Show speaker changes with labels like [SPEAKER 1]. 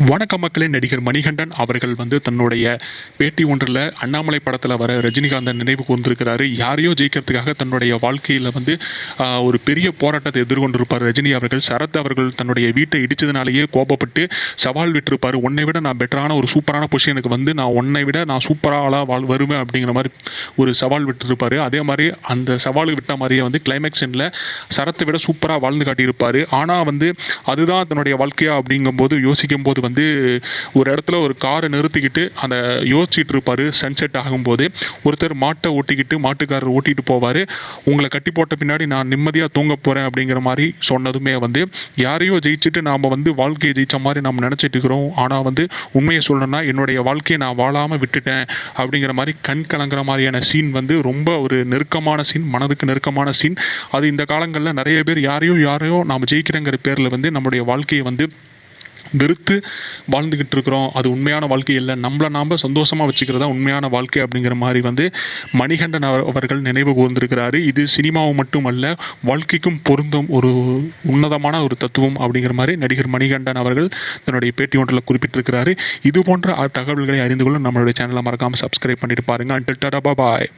[SPEAKER 1] வணக்கம் மக்களே. நடிகர் மணிகண்டன் அவர்கள் தன்னுடைய பேட்டி ஒன்றில் அண்ணாமலை படத்தில் வர ரஜினிகாந்தன் நினைவு கூர்ந்திருக்கிறாரு. யாரையோ ஜெயிக்கிறதுக்காக தன்னுடைய வாழ்க்கையில் ஒரு பெரிய போராட்டத்தை எதிர்கொண்டிருப்பார் ரஜினி அவர்கள். சரத் அவர்கள் தன்னுடைய வீட்டை இடித்ததுனாலேயே கோபப்பட்டு சவால் விட்டிருப்பார். உன்னை விட நான் பெட்டரான ஒரு சூப்பரான பொசிஷனுக்கு நான் உன்னை விட நான் சூப்பராக வருவேன் அப்படிங்கிற மாதிரி ஒரு சவால் விட்டுருப்பார். அதே மாதிரி அந்த சவால் விட்ட மாதிரியே கிளைமேக்ஸில் சரத்தை விட சூப்பராக வாழ்ந்து காட்டியிருப்பார். ஆனால் அதுதான் தன்னுடைய வாழ்க்கையா அப்படிங்கும்போது யோசிக்கும் போது ஒரு இடத்துல ஒரு காரை நிறுத்திக்கிட்டு அந்த யோசிச்சுட்டு இருப்பாரு. சன்செட் ஆகும்போது ஒருத்தர் மாட்டை ஓட்டிக்கிட்டு மாட்டுக்காரர் ஓட்டிட்டு போவார். உங்களை கட்டி போட்ட பின்னாடி நான் நிம்மதியாக தூங்க போகிறேன் அப்படிங்கிற மாதிரி சொன்னதுமே யாரையோ ஜெயிச்சுட்டு நாம் வாழ்க்கையை ஜெயித்த மாதிரி நாம் நினச்சிட்டு இருக்கிறோம். ஆனால் உண்மையை சொல்லணும்னா என்னுடைய வாழ்க்கையை நான் வாழாமல் விட்டுட்டேன் அப்படிங்கிற மாதிரி கண் கலங்குற மாதிரியான சீன் ரொம்ப ஒரு நெருக்கமான சீன், மனதுக்கு நெருக்கமான சீன். அது இந்த காலங்களில் நிறைய பேர் யாரையோ நாம் ஜெயிக்கிறேங்கிற பேரில் நம்முடைய வாழ்க்கையை வெறுத்து வாழ்ந்துக்கிட்டு இருக்கிறோம். அது உண்மையான வாழ்க்கை இல்லை. நம்மளை நாம் சந்தோஷமாக வச்சுக்கிறதா உண்மையான வாழ்க்கை அப்படிங்கிற மாதிரி மணிகண்டன் அவர்கள் நினைவு கூர்ந்திருக்கிறாரு. இது சினிமாவை மட்டுமல்ல, வாழ்க்கைக்கும் பொருந்தும் ஒரு உன்னதமான ஒரு தத்துவம் அப்படிங்கிற மாதிரி நடிகர் மணிகண்டன் அவர்கள் தன்னுடைய பேட்டி ஒன்றில் குறிப்பிட்டிருக்கிறாரு. இது போன்ற தகவல்களை அறிந்து கொள்ள நம்மளுடைய சேனலை மறக்காமல் சப்ஸ்கிரைப் பண்ணிட்டு பாருங்கள். அன்டில் டாடா பாய்.